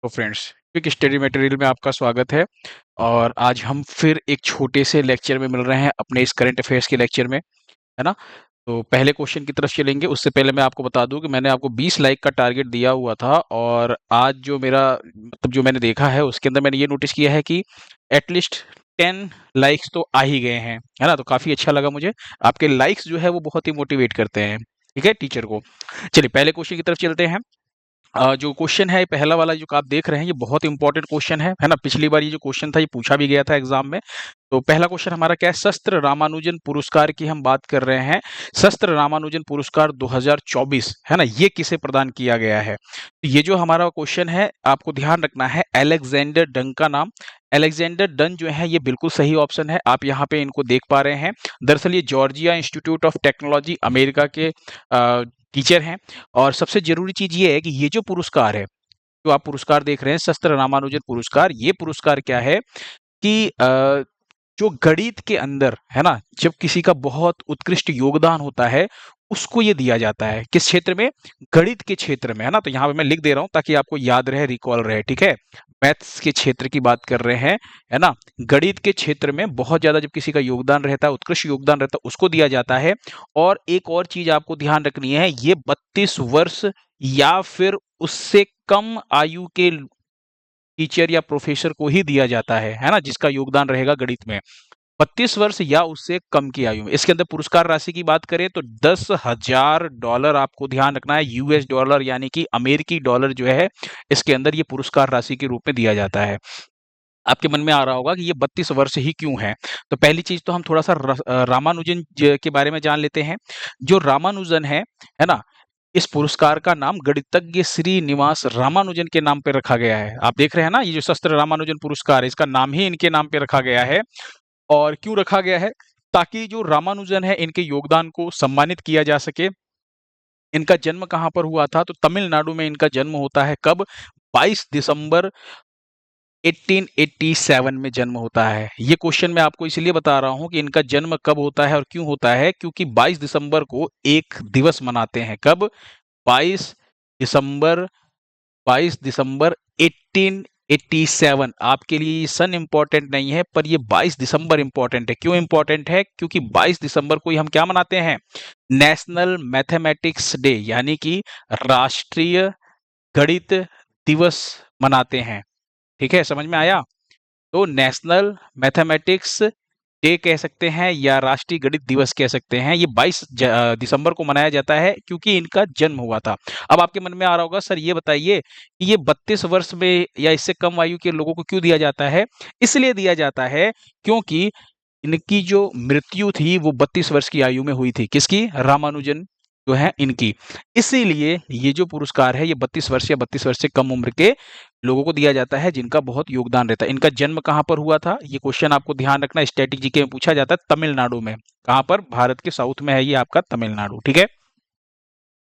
तो friends, quick study material में आपका स्वागत है। और आज हम फिर एक छोटे से लेक्चर में मिल रहे हैं अपने इस करंट अफेयर्स के लेक्चर में, है ना? तो पहले क्वेश्चन की तरफ चलेंगे। उससे पहले मैं आपको बता दूं कि मैंने आपको 20 लाइक का टारगेट दिया हुआ था, और आज जो मेरा मतलब जो मैंने देखा है उसके अंदर मैंने ये नोटिस किया है कि एटलीस्ट 10 लाइक्स तो आ ही गए हैं, है ना? तो काफ़ी अच्छा लगा मुझे। आपके लाइक्स जो है वो बहुत ही मोटिवेट करते हैं, ठीक है, टीचर को। चलिए पहले क्वेश्चन की तरफ चलते हैं। जो क्वेश्चन है पहला वाला जो आप देख रहे हैं, ये बहुत इंपॉर्टेंट क्वेश्चन है ना? पिछली बार ये जो क्वेश्चन था ये पूछा भी गया था एग्जाम में। तो पहला क्वेश्चन हमारा क्या है? शस्त्र रामानुजन पुरस्कार की हम बात कर रहे हैं। शस्त्र रामानुजन पुरस्कार 2024, है ना? ये किसे प्रदान किया गया है? तो ये जो हमारा क्वेश्चन है, आपको ध्यान रखना है अलेक्जेंडर डंग का नाम। अलेक्जेंडर डंग जो है ये बिल्कुल सही ऑप्शन है। आप यहाँ पे इनको देख पा रहे हैं। दरअसल ये Georgia institute of technology America के टीचर हैं। और सबसे जरूरी चीज ये है कि ये जो पुरस्कार है, जो आप पुरस्कार देख रहे हैं शस्त्र रामानुजन पुरस्कार, ये पुरस्कार क्या है कि जो गणित के अंदर, है ना, जब किसी का बहुत उत्कृष्ट योगदान होता है उसको ये दिया जाता है। किस क्षेत्र में? गणित के क्षेत्र में, है ना? तो यहाँ पे मैं लिख दे रहा हूँ ताकि आपको याद रहे, रिकॉल रहे, ठीक है? मैथ्स के क्षेत्र की बात कर रहे हैं, है ना? गणित के क्षेत्र में बहुत ज्यादा जब किसी का योगदान रहता है, उत्कृष्ट योगदान रहता है, उसको दिया जाता है। और एक और चीज आपको ध्यान रखनी है, ये 32 वर्ष या फिर उससे कम आयु के टीचर या प्रोफेसर को ही दिया जाता है ना? जिसका योगदान रहेगा गणित में 32 वर्ष या उससे कम की आयु में। इसके अंदर पुरस्कार राशि की बात करें तो $10,000 आपको ध्यान रखना है, यूएस डॉलर यानी कि अमेरिकी डॉलर जो है, इसके अंदर ये पुरस्कार राशि के रूप में दिया जाता है। आपके मन में आ रहा होगा कि ये 32 वर्ष ही क्यों है? तो पहली चीज तो हम थोड़ा सा रामानुजन के बारे में जान लेते हैं। जो रामानुजन है ना, इस पुरस्कार का नाम गणितज्ञ श्रीनिवास रामानुजन के नाम पे रखा गया है। आप देख रहे हैं ना, ये जो शस्त्र रामानुजन पुरस्कार है, इसका नाम ही इनके नाम पे रखा गया है। और क्यों रखा गया है? ताकि जो रामानुजन है इनके योगदान को सम्मानित किया जा सके। इनका जन्म कहाँ पर हुआ था? तो तमिलनाडु में इनका जन्म होता है। कब? 22 दिसंबर 1887 में जन्म होता है। ये क्वेश्चन मैं आपको इसलिए बता रहा हूँ कि इनका जन्म कब होता है और क्यों होता है, क्योंकि 22 दिसंबर को एक दिवस मनाते हैं। कब? 22 दिसंबर 22 दिसंबर 1887। आपके लिए ये सन इंपॉर्टेंट नहीं है, पर ये 22 दिसंबर इंपॉर्टेंट है। क्यों इंपॉर्टेंट है? क्योंकि 22 दिसंबर को ही हम क्या मनाते हैं? नेशनल मैथमेटिक्स डे, यानी कि राष्ट्रीय गणित दिवस मनाते हैं। ठीक है, समझ में आया? तो नेशनल मैथमेटिक्स डे कह सकते हैं या राष्ट्रीय गणित दिवस कह सकते हैं। ये 22 दिसंबर को मनाया जाता है क्योंकि इनका जन्म हुआ था। अब आपके मन में आ रहा होगा, सर ये बताइए कि ये 32 वर्ष में या इससे कम आयु के लोगों को क्यों दिया जाता है? इसलिए दिया जाता है क्योंकि इनकी जो मृत्यु थी वो 32 वर्ष की आयु में हुई थी। किसकी? रामानुजन जो है इनकी। इसीलिए ये जो पुरस्कार है ये 32 वर्ष या 32 वर्ष से कम उम्र के लोगों को दिया जाता है जिनका बहुत योगदान रहता है। इनका जन्म कहाँ पर हुआ था? ये क्वेश्चन आपको ध्यान रखना, स्टैटिक जीके में पूछा जाता है। तमिलनाडु में। कहाँ पर? भारत के साउथ में है ये आपका तमिलनाडु, ठीक है?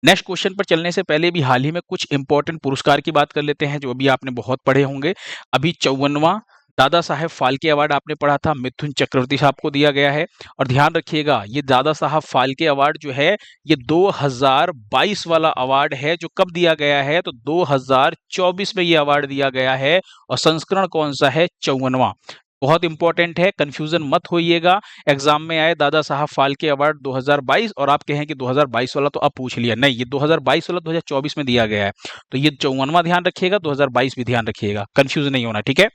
नेक्स्ट क्वेश्चन पर चलने से पहले भी हाल ही में कुछ इंपॉर्टेंट पुरस्कार की बात कर लेते हैं जो अभी आपने बहुत पढ़े होंगे। अभी 54वां दादा साहेब फाल्के अवार्ड आपने पढ़ा था, मिथुन चक्रवर्ती साहब को दिया गया है। और ध्यान रखिएगा, ये दादा साहब फाल्के अवार्ड जो है ये 2022 वाला अवार्ड है। जो कब दिया गया है? तो 2024 में ये अवार्ड दिया गया है। और संस्करण कौन सा है? 54वां। बहुत इंपॉर्टेंट है, कंफ्यूजन मत होइएगा। एग्जाम में आए दादा साहब फाल्के अवार्ड 2022 और आप कहें कि 2022 वाला तो अब पूछ लिया। नहीं, ये 2022 वाला 2024 में दिया गया है। तो ये 54वां ध्यान रखिएगा, 2022 भी ध्यान रखिएगा, कंफ्यूज नहीं होना, ठीक है?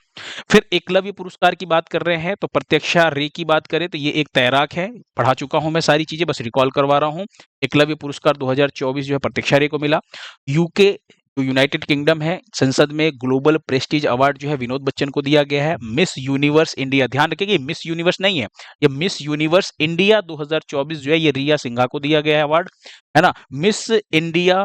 फिर एकलव्य पुरस्कार की बात कर रहे हैं तो प्रत्यक्षा रे की बात करें तो ये एक तैराक है। पढ़ा चुका हूं मैं सारी चीजें, बस रिकॉल करवा रहा हूं। एकलव्य पुरस्कार 2024 जो है प्रत्यक्षा रे को मिला। यूके जो यूनाइटेड किंगडम है, संसद में ग्लोबल प्रेस्टीज अवार्ड जो है विनोद बच्चन को दिया गया है। मिस यूनिवर्स इंडिया, ध्यान रखिएगा, मिस यूनिवर्स नहीं है, ये मिस यूनिवर्स इंडिया 2024 जो है ये रिया सिंघा को दिया गया है अवार्ड, है ना? मिस इंडिया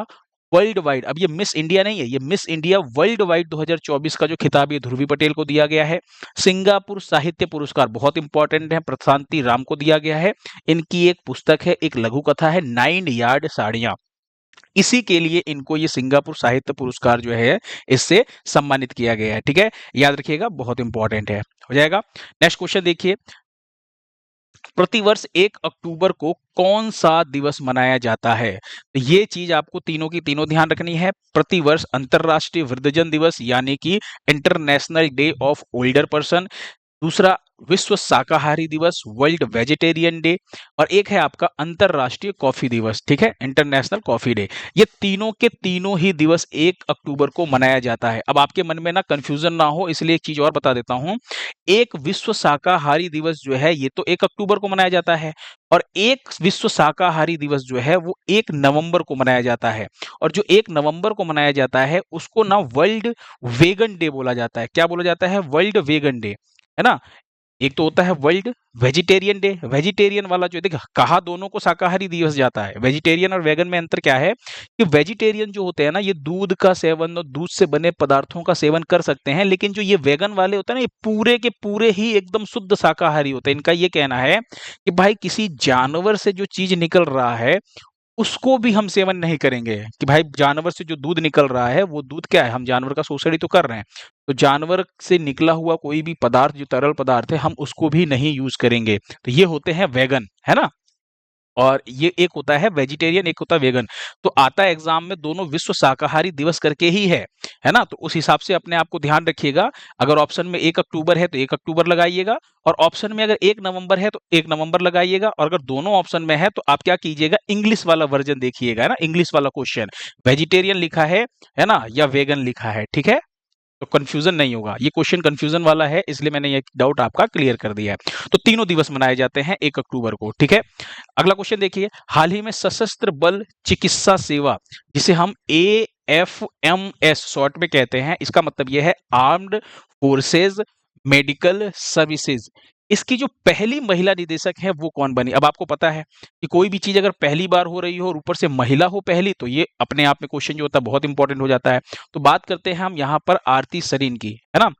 वर्ल्ड वाइड, अब ये मिस इंडिया नहीं है, ये मिस इंडिया वर्ल्ड वाइड 2024 का जो खिताब ये ध्रुवी पटेल को दिया गया है। सिंगापुर साहित्य पुरस्कार बहुत इंपॉर्टेंट है, प्रशांति राम को दिया गया है। इनकी एक पुस्तक है, एक लघु कथा है, 9 यार्ड साड़ियां। इसी के लिए इनको ये सिंगापुर साहित्य पुरस्कार जो है इससे सम्मानित किया गया है, ठीक है? याद रखिएगा, बहुत इंपॉर्टेंट है। हो जाएगा। नेक्स्ट क्वेश्चन देखिए, प्रतिवर्ष 1 अक्टूबर को कौन सा दिवस मनाया जाता है? तो ये चीज आपको तीनों की तीनों ध्यान रखनी है। प्रतिवर्ष अंतरराष्ट्रीय वृद्धजन दिवस यानी कि international day of older person, दूसरा विश्व शाकाहारी दिवस वर्ल्ड वेजिटेरियन डे, और एक है आपका अंतरराष्ट्रीय कॉफी दिवस, ठीक है, इंटरनेशनल कॉफी डे। ये तीनों के तीनों ही दिवस 1 अक्टूबर को मनाया जाता है। अब आपके मन में ना कंफ्यूजन ना हो इसलिए एक चीज और बता देता हूं। एक विश्व शाकाहारी दिवस जो है ये तो 1 अक्टूबर को मनाया जाता है, और एक विश्व शाकाहारी दिवस जो है वो 1 नवंबर को मनाया जाता है। और जो 1 नवंबर को मनाया जाता है उसको ना वर्ल्ड वेगन डे बोला जाता है। क्या बोला जाता है? वर्ल्ड वेगन डे, है ना। एक तो होता है वर्ल्ड वेजिटेरियन डे। वेजिटेरियन वाला जो देखिए कहा दोनों को शाकाहारी दिवस जाता है। वेजिटेरियन और वेगन में अंतर क्या है कि वेजिटेरियन जो होते हैं ना ये दूध का सेवन और दूध से बने पदार्थों का सेवन कर सकते हैं, लेकिन जो ये वेगन वाले होते हैं ना ये पूरे के पूरे ही एकदम शुद्ध शाकाहारी होते हैं। इनका ये कहना है कि भाई किसी जानवर से जो चीज निकल रहा है उसको भी हम सेवन नहीं करेंगे, कि भाई जानवर से जो दूध निकल रहा है वो दूध क्या है, हम जानवर का शोषण ही तो कर रहे हैं। तो जानवर से निकला हुआ कोई भी पदार्थ जो तरल पदार्थ है हम उसको भी नहीं यूज करेंगे। तो ये होते हैं वेगन, है ना। और ये एक होता है वेजिटेरियन, एक होता है वेगन। तो आता है एग्जाम में दोनों विश्व शाकाहारी दिवस करके ही है ना। तो उस हिसाब से अपने आप को ध्यान रखिएगा। अगर ऑप्शन में 1 अक्टूबर है तो 1 अक्टूबर लगाइएगा, और ऑप्शन में अगर 1 नवंबर है तो 1 नवंबर लगाइएगा, और अगर दोनों ऑप्शन में है तो आप क्या कीजिएगा, इंग्लिश वाला वर्जन देखिएगा, है ना, इंग्लिश वाला क्वेश्चन वेजिटेरियन लिखा है ना, या वेगन लिखा है, ठीक है। तो कंफ्यूजन नहीं होगा, ये क्वेश्चन कंफ्यूजन वाला है इसलिए मैंने ये डाउट आपका क्लियर कर दिया है। तो तीनों दिवस मनाए जाते हैं 1 अक्टूबर को, ठीक है। अगला क्वेश्चन देखिए, हाल ही में सशस्त्र बल चिकित्सा सेवा, जिसे हम AFMS शॉर्ट में कहते हैं, इसका मतलब यह है आर्म्ड फोर्सेज मेडिकल सर्विसेज, इसकी जो पहली महिला निदेशक है वो कौन बनी? अब आपको पता है कि कोई भी चीज अगर पहली बार हो रही हो और ऊपर से महिला हो पहली, तो ये अपने आप में क्वेश्चन जो होता है बहुत इंपॉर्टेंट हो जाता है। तो बात करते हैं हम यहाँ पर आरती सरीन की, है ना।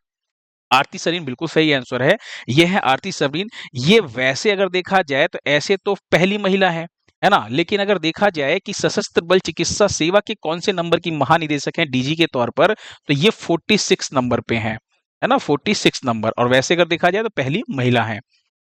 आरती सरीन बिल्कुल सही आंसर है, ये है आरती सरीन। ये वैसे अगर देखा जाए तो ऐसे तो पहली महिला है ना, लेकिन अगर देखा जाए कि सशस्त्र बल चिकित्सा सेवा के कौन से नंबर की महानिदेशक हैं डीजी के तौर पर, तो ये 46 नंबर पे हैं, है ना, 46 नंबर। और वैसे अगर देखा जाए तो पहली महिला है,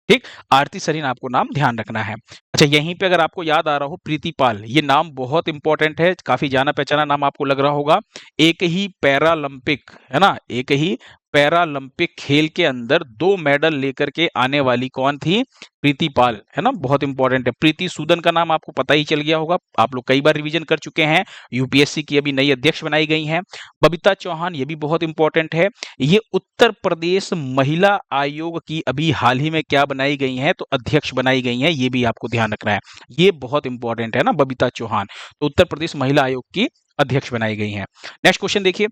ठीक। आरती सरीन आपको नाम ध्यान रखना है। अच्छा, यहीं पे अगर आपको याद आ रहा हो प्रीति पाल, ये नाम बहुत इंपॉर्टेंट है, काफी जाना पहचाना नाम आपको लग रहा होगा। एक ही पैरालंपिक, है ना, एक ही पैरालंपिक खेल के अंदर 2 मेडल लेकर के आने वाली कौन थी? प्रीति पाल, है ना, बहुत इंपॉर्टेंट है। प्रीति सूदन का नाम आपको पता ही चल गया होगा, आप लोग कई बार रिवीजन कर चुके हैं। यूपीएससी की अभी नई अध्यक्ष बनाई गई हैं। बबीता चौहान, ये भी बहुत इंपॉर्टेंट है, ये उत्तर प्रदेश महिला आयोग की अभी हाल ही में क्या बनाई गई हैं, तो अध्यक्ष बनाई गई हैं, ये भी आपको ध्यान रखना है, ये बहुत इंपॉर्टेंट है ना, बबीता चौहान, तो उत्तर प्रदेश महिला आयोग की अध्यक्ष बनाई गई हैं। नेक्स्ट क्वेश्चन देखिए,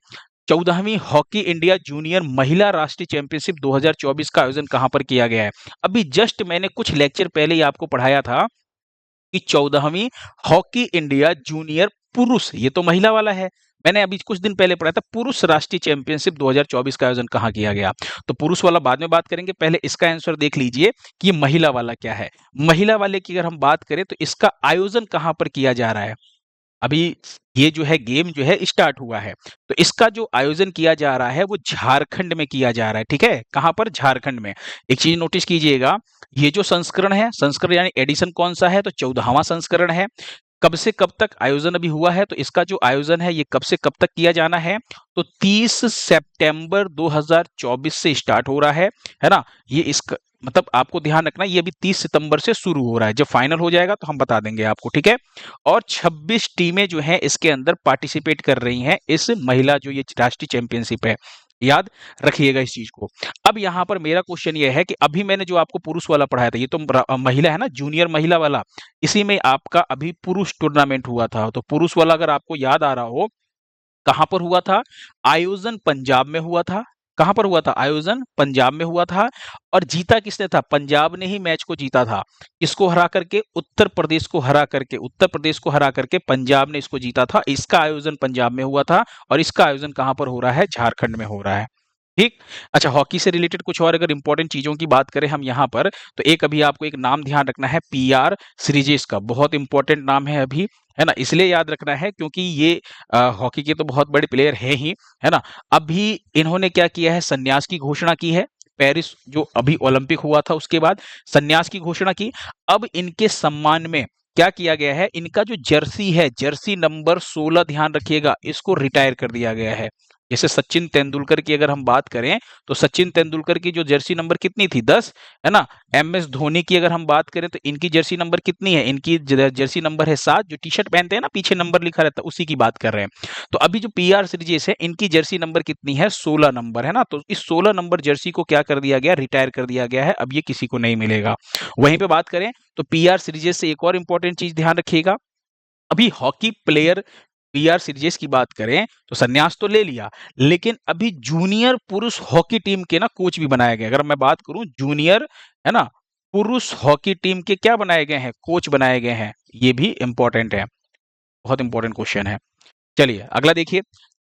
14वीं हॉकी इंडिया जूनियर महिला राष्ट्रीय चैंपियनशिप 2024 का आयोजन कहां पर किया गया है? अभी जस्ट मैंने कुछ लेक्चर पहले ही आपको पढ़ाया था कि 14वीं हॉकी इंडिया जूनियर पुरुष, ये तो महिला वाला है, मैंने अभी कुछ दिन पहले पढ़ा था पुरुष राष्ट्रीय चैंपियनशिप 2024 का आयोजन कहाँ किया गया। तो पुरुष वाला बाद में बात करेंगे, पहले इसका आंसर देख लीजिए कि ये महिला वाला क्या है। महिला वाले की अगर हम बात करें तो इसका आयोजन कहाँ पर किया जा रहा है? अभी ये जो है गेम जो है स्टार्ट हुआ है, तो इसका जो आयोजन किया जा रहा है वो झारखंड में किया जा रहा है, ठीक है। कहां पर? झारखंड में। एक चीज नोटिस कीजिएगा, ये जो संस्करण है, संस्करण यानी एडिशन कौन सा है, तो 14वां संस्करण है। कब से कब तक आयोजन अभी हुआ है, तो इसका जो आयोजन है ये कब से कब तक किया जाना है, तो 30 सितंबर 2024 से स्टार्ट हो रहा है ना। ये इसका मतलब आपको ध्यान रखना, ये अभी 30 सितंबर से शुरू हो रहा है, जब फाइनल हो जाएगा तो हम बता देंगे आपको, ठीक है। और 26 टीमें जो हैं इसके अंदर पार्टिसिपेट कर रही हैं, इस महिला जो ये राष्ट्रीय चैंपियनशिप है, याद रखिएगा इस चीज को। अब यहाँ पर मेरा क्वेश्चन ये है कि अभी मैंने जो आपको पुरुष वाला पढ़ाया था, ये तो महिला है ना, जूनियर महिला वाला, इसी में आपका अभी पुरुष टूर्नामेंट हुआ था। तो पुरुष वाला अगर आपको याद आ रहा हो, कहां पर हुआ था? आयोजन पंजाब में हुआ था। कहां पर हुआ था? आयोजन पंजाब में हुआ था। और जीता किसने था? पंजाब ने ही मैच को जीता था। किसको हरा करके? उत्तर प्रदेश को हरा करके, उत्तर प्रदेश को हरा करके पंजाब ने इसको जीता था। इसका आयोजन पंजाब में हुआ था, और इसका आयोजन कहां पर हो रहा है? झारखंड में हो रहा है, ठीक। अच्छा, हॉकी से रिलेटेड कुछ और अगर इंपॉर्टेंट चीजों की बात करें हम यहाँ पर, तो एक अभी आपको एक नाम ध्यान रखना है, PR श्रीजेश का, बहुत इंपॉर्टेंट नाम है अभी, है ना, इसलिए याद रखना है क्योंकि ये हॉकी के तो बहुत बड़े प्लेयर हैं ही, है ना। अभी इन्होंने क्या किया है? संन्यास की घोषणा की है, पेरिस जो अभी ओलंपिक हुआ था उसके बाद संन्यास की घोषणा की। अब इनके सम्मान में क्या किया गया है, इनका जो जर्सी है, जर्सी नंबर 16 ध्यान रखिएगा, इसको रिटायर कर दिया गया है। जैसे सचिन तेंदुलकर की अगर हम बात करें तो सचिन तेंदुलकर की जो जर्सी नंबर कितनी थी, 10, है ना। एम एस धोनी की अगर हम बात करें तो इनकी जर्सी नंबर कितनी है, इनकी जर्सी नंबर है 7, जो टी शर्ट पहनते हैं ना पीछे नंबर लिखा रहता है, उसी की बात कर रहे हैं। तो अभी जो पी आर सीरीज है इनकी जर्सी नंबर कितनी है, 16 नंबर, है ना। तो इस 16 नंबर जर्सी को क्या कर दिया गया, रिटायर कर दिया गया है, अब ये किसी को नहीं मिलेगा। वहीं पे बात करें तो पी आर सीरीज से एक और इंपॉर्टेंट चीज ध्यान रखिएगा, अभी हॉकी प्लेयर पीआर सीरीज की बात करें तो संन्यास तो ले लिया, लेकिन अभी जूनियर पुरुष हॉकी टीम के ना कोच भी बनाए गए। अगर मैं बात करूं जूनियर, है ना, पुरुष हॉकी टीम के क्या बनाए गए हैं, कोच बनाए गए हैं। ये भी इंपॉर्टेंट है, बहुत इंपॉर्टेंट क्वेश्चन है। चलिए अगला देखिए,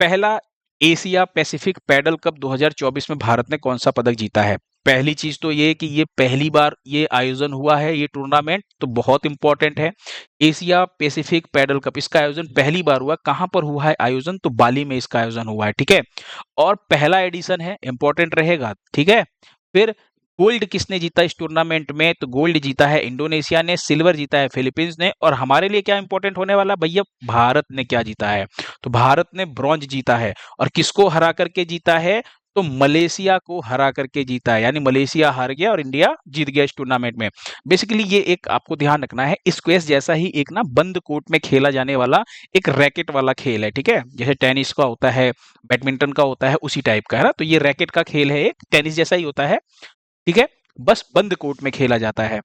पहला एशिया पैसिफिक पैडल कप 2024 में भारत ने कौन सा पदक जीता है। पहली चीज तो ये कि ये पहली बार ये आयोजन हुआ है, ये टूर्नामेंट तो बहुत इंपॉर्टेंट है। एशिया पैसिफिक पैडल कप, इसका आयोजन पहली बार हुआ, कहां पर हुआ है आयोजन, तो बाली में इसका आयोजन हुआ है, ठीक है। और पहला एडिशन है, इंपॉर्टेंट रहेगा, ठीक है। फिर गोल्ड किसने जीता इस टूर्नामेंट में, तो गोल्ड जीता है इंडोनेशिया ने, सिल्वर जीता है फिलीपींस ने, और हमारे लिए क्या इंपॉर्टेंट होने वाला भैया, भारत ने क्या जीता है, तो भारत ने ब्रॉन्ज जीता है। और किसको हरा करके जीता है, तो मलेशिया को हरा करके जीता है, यानी मलेशिया हार गया और इंडिया जीत गया इस टूर्नामेंट में। बेसिकली ये एक आपको ध्यान रखना है, स्क्वैश जैसा ही एक ना बंद कोर्ट में खेला जाने वाला एक रैकेट वाला खेल है, ठीक है। जैसे टेनिस का होता है, बैडमिंटन का होता है, उसी टाइप का है ना। तो ये रैकेट का खेल है, एक टेनिस जैसा ही होता है, ठीक है, बस बंद कोर्ट में खेला जाता है।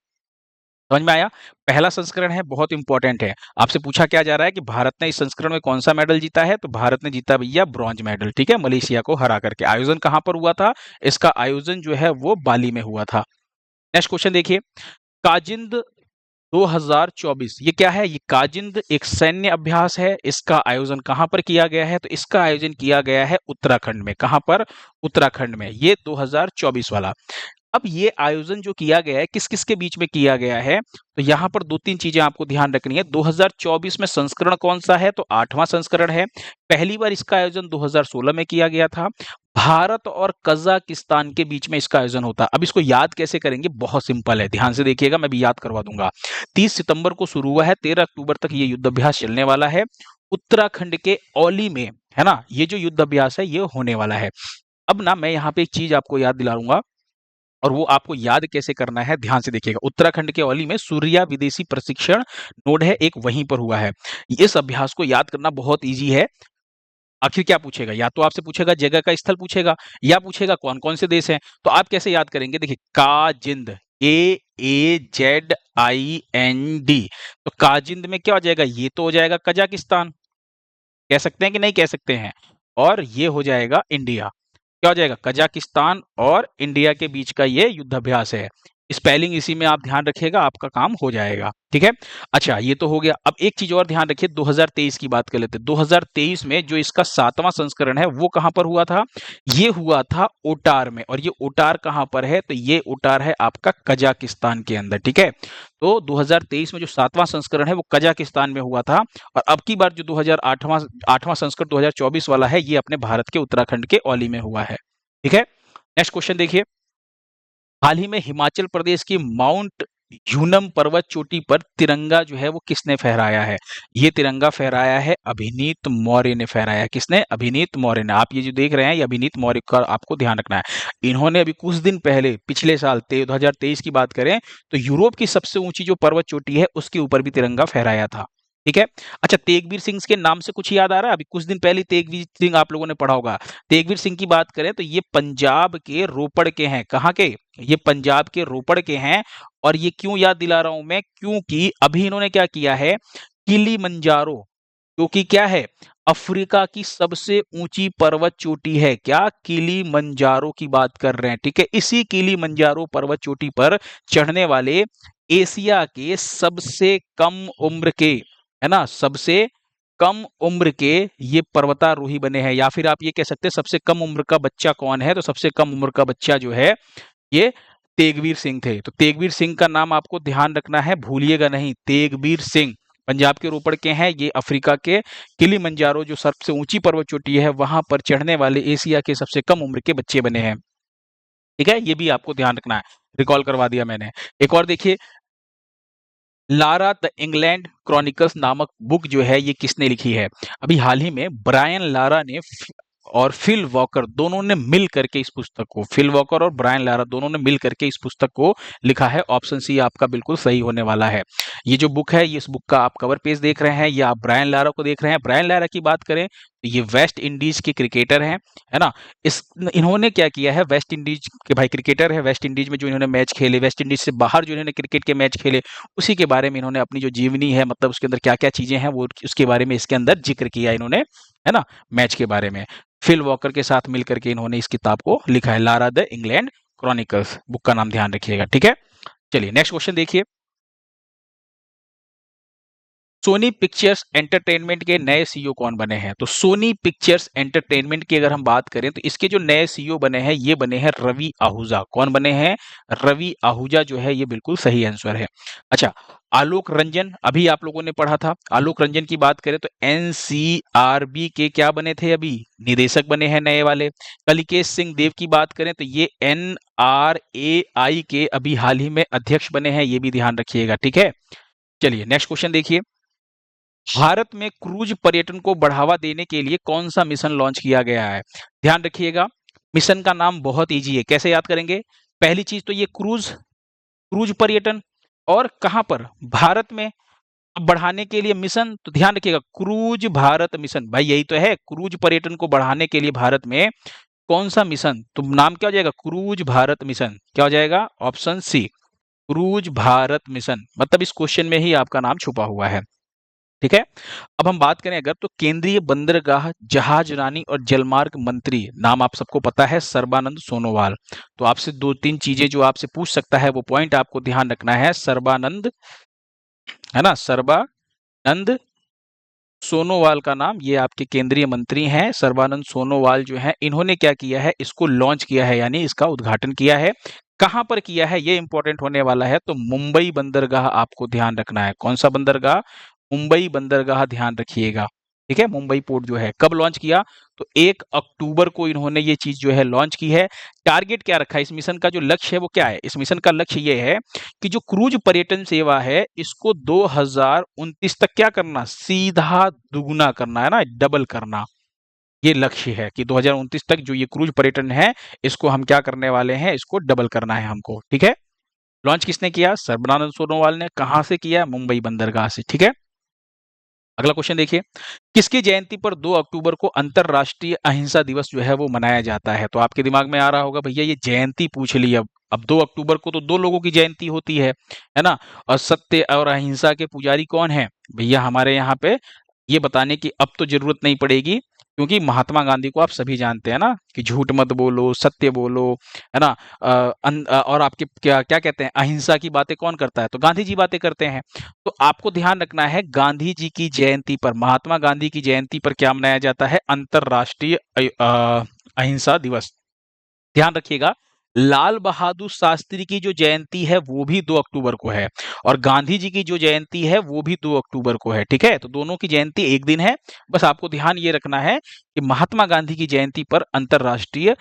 समझ में आया, पहला संस्करण है, बहुत इंपॉर्टेंट है। आपसे पूछा क्या जा रहा है कि भारत ने इस संस्करण में कौन सा मेडल जीता है, तो भारत ने जीता भैया ब्रॉन्ज मेडल, ठीक है, मलेशिया को हरा करके। आयोजन कहां पर हुआ था, इसका आयोजन जो है वो बाली में हुआ था। नेक्स्ट क्वेश्चन देखिए, काजिंद 2024, ये क्या है, ये काजिंद एक सैन्य अभ्यास है, इसका आयोजन कहां पर किया गया है, तो इसका आयोजन किया गया है उत्तराखंड में। कहां पर, उत्तराखंड में, ये 2024 वाला। अब ये आयोजन जो किया गया है किस-किस के बीच में किया गया है, तो यहाँ पर 2-3 चीजें आपको ध्यान रखनी है। 2024 में संस्करण कौन सा है, तो 8वां संस्करण है। पहली बार इसका आयोजन 2016 में किया गया था। भारत और कजाकिस्तान के बीच में इसका आयोजन होता है। अब इसको याद कैसे करेंगे, बहुत सिंपल है, ध्यान से देखिएगा, मैं भी याद करवा दूंगा। 30 सितंबर को शुरू हुआ है, 13 अक्टूबर तक ये युद्ध अभ्यास चलने वाला है। उत्तराखंड के औली में, है ना, ये जो युद्ध अभ्यास है ये होने वाला है। अब ना मैं यहाँ पे एक चीज आपको याद दिलाऊंगा, और वो आपको याद कैसे करना है, ध्यान से देखिएगा। उत्तराखंड के औली में सूर्या विदेशी प्रशिक्षण नोड है एक, वहीं पर हुआ है। इस अभ्यास को याद करना बहुत इजी है। आखिर क्या पूछेगा, या तो आपसे पूछेगा जगह का स्थल पूछेगा, या पूछेगा कौन कौन से देश हैं। तो आप कैसे याद करेंगे, देखिए काजिंद, KAZIND, तो काजिंद में क्या हो जाएगा, ये तो हो जाएगा कजाकिस्तान, कह सकते हैं कि नहीं कह सकते हैं, और ये हो जाएगा इंडिया। क्या हो जाएगा, कजाकिस्तान और इंडिया के बीच का ये युद्धाभ्यास है। स्पेलिंग इसी में आप ध्यान रखिएगा, आपका काम हो जाएगा, ठीक है। अच्छा ये तो हो गया। अब एक चीज और ध्यान रखिए, 2023 की बात कर लेते हैं। 2023 में जो इसका 7वां संस्करण है वो कहां पर हुआ था, ये हुआ था ओटार में। और ये ओटार कहां पर है, तो ये ओटार है आपका कजाकिस्तान के अंदर, ठीक है। तो 2023 में जो 7वां संस्करण है वो कजाकिस्तान में हुआ था, और अब की बार जो 2008वां 8वां संस्करण 2024 वाला है ये अपने भारत के उत्तराखंड के औली में हुआ है, ठीक है। नेक्स्ट क्वेश्चन देखिए, हाल ही में हिमाचल प्रदेश की माउंट यूनम पर्वत चोटी पर तिरंगा जो है वो किसने फहराया है, ये तिरंगा फहराया है अभिनीत मौर्य ने फहराया है। किसने, अभिनीत मौर्य ने। आप ये जो देख रहे हैं ये अभिनीत मौर्य का आपको ध्यान रखना है। इन्होंने अभी कुछ दिन पहले, पिछले साल 2023 की बात करें तो यूरोप की सबसे ऊंची जो पर्वत चोटी है उसके ऊपर भी तिरंगा फहराया था, ठीक है। अच्छा तेगवीर सिंह के नाम से कुछ याद आ रहा है, अभी कुछ दिन पहले तेगवीर सिंह आप लोगों ने पढ़ा होगा। तेगवीर सिंह की बात करें तो ये पंजाब के रोपड़ के हैं, कहाँ के, ये पंजाब के रोपड़ के हैं। और ये क्यों याद दिला रहा हूं मैं, क्योंकि अभी इन्होंने क्या किया है, किलिमंजारो, क्योंकि क्या है, अफ्रीका की सबसे ऊंची पर्वत चोटी है, क्या, किलिमंजारो की बात कर रहे हैं, ठीक है। इसी किलिमंजारो पर्वत चोटी पर चढ़ने वाले एशिया के सबसे कम उम्र के, है ना, सबसे कम उम्र के ये पर्वतारोही बने हैं। या फिर आप ये कह सकते हैं सबसे कम उम्र का बच्चा कौन है, तो सबसे कम उम्र का बच्चा जो है ये तेगवीर सिंह थे। तो तेगवीर सिंह का नाम आपको ध्यान रखना है, भूलिएगा नहीं, तेगवीर सिंह पंजाब के रोपड़ के हैं। ये अफ्रीका के किलिमंजारो जो सबसे ऊंची पर्वत चोटी है वहां पर चढ़ने वाले एशिया के सबसे कम उम्र के बच्चे बने हैं। ठीक है, ये भी आपको ध्यान रखना है, रिकॉल करवा दिया मैंने। एक और देखिए, लारा द इंग्लैंड क्रॉनिकल्स नामक बुक जो है ये किसने लिखी है? अभी हाल ही में ब्रायन लारा ने और फिल वॉकर दोनों ने मिल करके इस पुस्तक को, फिल वॉकर और ब्रायन लारा दोनों ने मिल करके इस पुस्तक को लिखा है। ऑप्शन सी आपका बिल्कुल सही होने वाला है। ये जो बुक है, ये इस बुक का आप कवर पेज देख रहे हैं, ये आप ब्रायन लारा को देख रहे हैं। ब्रायन लारा की बात करें तो ये वेस्ट इंडीज के क्रिकेटर हैं, है ना? इस इन्होंने क्या किया है, वेस्ट इंडीज के भाई क्रिकेटर है, वेस्ट इंडीज में जो इन्होंने मैच खेले, वेस्ट इंडीज से बाहर जो इन्होंने क्रिकेट के मैच खेले, उसी के बारे में इन्होंने अपनी जो जीवनी है, मतलब उसके अंदर क्या-क्या चीजें हैं, वो उसके बारे में इसके अंदर जिक्र किया इन्होंने, है ना? मैच के बारे में। फिल वॉकर के साथ मिलकर के इन्होंने इस किताब को लिखा है, Lara the England chronicles, book का नाम ध्यान रखिएगा, ठीक है? चलिए नेक्स्ट क्वेश्चन देखिए। सोनी पिक्चर्स एंटरटेनमेंट के नए सीईओ कौन बने हैं? तो सोनी पिक्चर्स एंटरटेनमेंट की अगर हम बात करें तो इसके जो नए सीईओ बने हैं, ये बने हैं रवि आहूजा। कौन बने हैं? रवि आहूजा जो है ये बिल्कुल सही आंसर है। अच्छा, आलोक रंजन अभी आप लोगों ने पढ़ा था। आलोक रंजन की बात करें तो एनसीआरबी के क्या बने थे? अभी निदेशक बने हैं नए वाले। कलिकेश सिंह देव की बात करें तो ये एनआरएआई के अभी हाल ही में अध्यक्ष बने हैं, ये भी ध्यान रखिएगा, ठीक है? चलिए नेक्स्ट क्वेश्चन देखिए। भारत में क्रूज पर्यटन को बढ़ावा देने के लिए कौन सा मिशन लॉन्च किया गया है? ध्यान रखिएगा, मिशन का नाम बहुत इजी है, कैसे याद करेंगे? पहली चीज तो ये क्रूज क्रूज पर्यटन, और कहां पर? भारत में। अब बढ़ाने के लिए मिशन, तो ध्यान रखिएगा क्रूज भारत मिशन, भाई यही तो है, क्रूज पर्यटन को बढ़ाने के लिए भारत में कौन सा मिशन? तो नाम क्या हो जाएगा? Cruise Bharat mission. क्या हो जाएगा? Option C, cruise Bharat mission, मतलब इस क्वेश्चन में ही आपका नाम छुपा हुआ है, ठीक है? अब हम बात करें अगर, तो केंद्रीय बंदरगाह, जहाजरानी और जलमार्ग मंत्री, नाम आप सबको पता है, सर्बानंद सोनोवाल। तो आपसे दो तीन चीजें जो आपसे पूछ सकता है, वो पॉइंट आपको ध्यान रखना है। सर्बानंद, है ना, सर्बानंद सोनोवाल का नाम, ये आपके केंद्रीय मंत्री हैं सर्बानंद सोनोवाल जो है, इन्होंने क्या किया है, इसको लॉन्च किया है, यानी इसका उद्घाटन किया है। कहां पर किया है, ये इंपॉर्टेंट होने वाला है। तो मुंबई बंदरगाह आपको ध्यान रखना है। कौन सा बंदरगाह? मुंबई बंदरगाह, ध्यान रखिएगा, ठीक है? मुंबई पोर्ट जो है कब लॉन्च किया? तो 1 अक्टूबर को इन्होंने ये चीज जो है लॉन्च की है। टारगेट क्या रखा है इस मिशन का? जो लक्ष्य है वो क्या है? इस मिशन का लक्ष्य ये है कि जो क्रूज पर्यटन सेवा है, इसको 2029 तक क्या करना? सीधा दुगुना करना, है ना, डबल करना। ये लक्ष्य है कि 2029 तक जो ये क्रूज पर्यटन है, इसको हम क्या करने वाले हैं? इसको डबल करना है हमको, ठीक है? लॉन्च किसने किया? सर्बानंद सोनोवाल ने। कहां से किया? मुंबई बंदरगाह से, ठीक है? अगला क्वेश्चन देखिए, किसकी जयंती पर 2 अक्टूबर को अंतरराष्ट्रीय अहिंसा दिवस जो है वो मनाया जाता है? तो आपके दिमाग में आ रहा होगा, भैया ये जयंती पूछ ली। अब 2 अक्टूबर को तो 2 लोगों की जयंती होती है ना? और सत्य और अहिंसा के पुजारी कौन है? भैया हमारे यहाँ पे ये बताने की अब तो जरूरत नहीं पड़ेगी, क्योंकि महात्मा गांधी को आप सभी जानते हैं ना, कि झूठ मत बोलो, सत्य बोलो, है ना? और आपके क्या क्या कहते हैं, अहिंसा की बातें कौन करता है? तो गांधी जी बातें करते हैं। तो आपको ध्यान रखना है, गांधी जी की जयंती पर, महात्मा गांधी की जयंती पर क्या मनाया जाता है? अंतरराष्ट्रीय अहिंसा दिवस। ध्यान रखिएगा, लाल बहादुर शास्त्री की जो जयंती है वो भी 2 अक्टूबर को है, और गांधी जी की जो जयंती है वो भी 2 अक्टूबर को है, ठीक है? तो दोनों की जयंती एक दिन है। बस आपको ध्यान ये रखना है कि महात्मा गांधी की जयंती पर अंतरराष्ट्रीय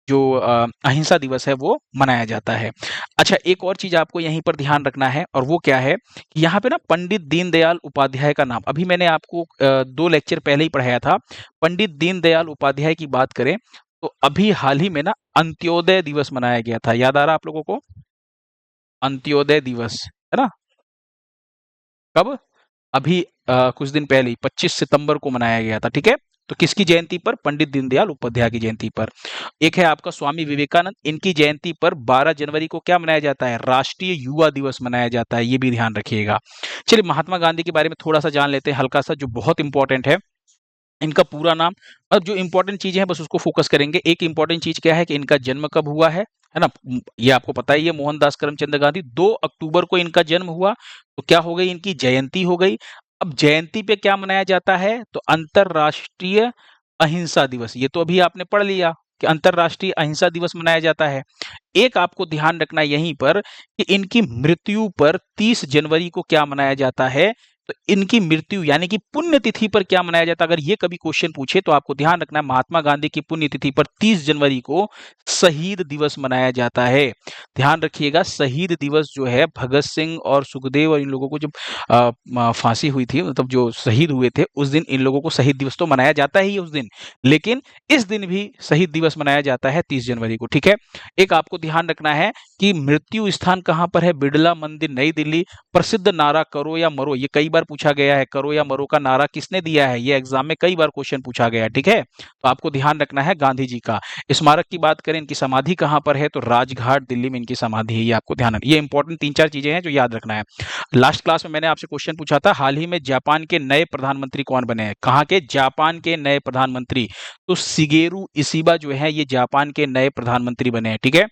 जो अहिंसा दिवस है वो मनाया जाता है। अच्छा, एक और चीज आपको यहीं पर ध्यान रखना है, और वो क्या है कि यहाँ पे ना पंडित दीनदयाल उपाध्याय का नाम, अभी मैंने आपको 2 लेक्चर पहले ही पढ़ाया था। पंडित दीनदयाल उपाध्याय की बात करें तो अभी हाल ही में ना अंत्योदय दिवस मनाया गया था। याद आ रहा आप लोगों को? अंत्योदय दिवस, है ना? कब? अभी कुछ दिन पहले ही 25 सितंबर को मनाया गया था, ठीक है? तो किसकी जयंती पर? पंडित दीनदयाल उपाध्याय की जयंती पर। एक है आपका स्वामी विवेकानंद, इनकी जयंती पर 12 जनवरी को क्या मनाया जाता है? राष्ट्रीय युवा दिवस मनाया जाता है, ये भी ध्यान रखिएगा। चलिए महात्मा गांधी के बारे में थोड़ा सा जान लेते हैं, हल्का सा, जो बहुत इंपॉर्टेंट है। इनका पूरा नाम, अब जो इंपॉर्टेंट चीजें हैं बस उसको फोकस करेंगे। एक इंपॉर्टेंट चीज क्या है कि इनका जन्म कब हुआ है ना? ये आपको पता ही है, मोहनदास करमचंद गांधी, 2 अक्टूबर को इनका जन्म हुआ। तो क्या हो गई? इनकी जयंती हो गई। अब जयंती पे क्या मनाया जाता है? तो अंतरराष्ट्रीय अहिंसा दिवस। ये तो अभी आपने पढ़ लिया कि अंतरराष्ट्रीय अहिंसा दिवस मनाया जाता है। एक आपको ध्यान रखना यहीं पर कि इनकी मृत्यु पर 30 जनवरी को क्या मनाया जाता है? तो इनकी मृत्यु यानी कि पुण्यतिथि पर क्या मनाया जाता है? अगर ये कभी क्वेश्चन पूछे तो आपको ध्यान रखना है, महात्मा गांधी की पुण्यतिथि पर 30 जनवरी को शहीद दिवस मनाया जाता है। ध्यान रखिएगा, शहीद दिवस जो है भगत सिंह और सुखदेव और इन लोगों को जब फांसी हुई थी, मतलब जो शहीद हुए थे, उस दिन इन लोगों को शहीद दिवस तो मनाया जाता ही है उस दिन, लेकिन इस दिन भी शहीद दिवस मनाया जाता है 30 जनवरी को। ठीक है, एक आपको ध्यान रखना है कि मृत्यु स्थान कहां पर है? बिड़ला मंदिर, नई दिल्ली। प्रसिद्ध नारा करो या मरो, ये कई बार पूछा गया है, करो या मरो का नारा किसने दिया है? ये एग्जाम में कई बार क्वेश्चन पूछा गया है। ठीक है, तो आपको ध्यान रखना है गांधी जी का। स्मारक की बात करें, इनकी समाधि कहां पर है? तो राजघाट दिल्ली में इनकी समाधि है, ये आपको ध्यान रखना। ये इंपॉर्टेंट 3-4 चीजें हैं जो याद रखना है। लास्ट क्लास में मैंने आपसे क्वेश्चन पूछा था, हाल ही में जापान के नए प्रधानमंत्री कौन बने हैं? कहाँ के? जापान के नए प्रधानमंत्री। तो शिगेरू इशिबा जो है ये जापान के नए प्रधानमंत्री बने हैं। ठीक है,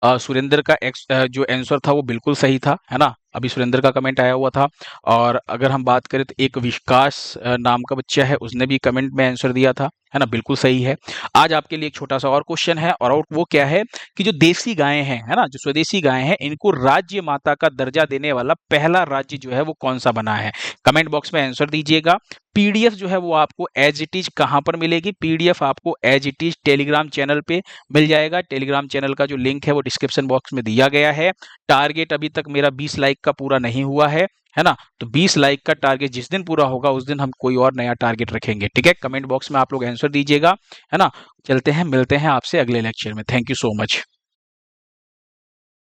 सुरेंद्र का जो आंसर था वो बिल्कुल सही था, है ना? अभी सुरेंद्र का कमेंट आया हुआ था। और अगर हम बात करें तो एक विकास नाम का बच्चा है, उसने भी कमेंट में आंसर दिया था, है ना? बिल्कुल सही है। आज आपके लिए एक छोटा सा और क्वेश्चन है, और वो क्या है कि जो देसी गायें हैं, है ना, जो स्वदेशी गायें हैं, इनको राज्य माता का दर्जा देने वाला पहला राज्य जो है वो कौन सा बना है? कमेंट बॉक्स में आंसर दीजिएगा। पीडीएफ जो है वो आपको एज इट इज कहां पर मिलेगी? पीडीएफ आपको as it is Telegram channel पे मिल जाएगा। टेलीग्राम चैनल का जो लिंक है वो डिस्क्रिप्शन बॉक्स में दिया गया है। टारगेट अभी तक मेरा 20 लाइक का पूरा नहीं हुआ है ना? तो 20 लाइक का टारगेट जिस दिन पूरा होगा उस दिन हम कोई और नया टारगेट रखेंगे। ठीक है, कमेंट बॉक्स में आप लोग आंसर दीजिएगा, है ना? चलते हैं, मिलते हैं आपसे अगले लेक्चर में। Thank you so much.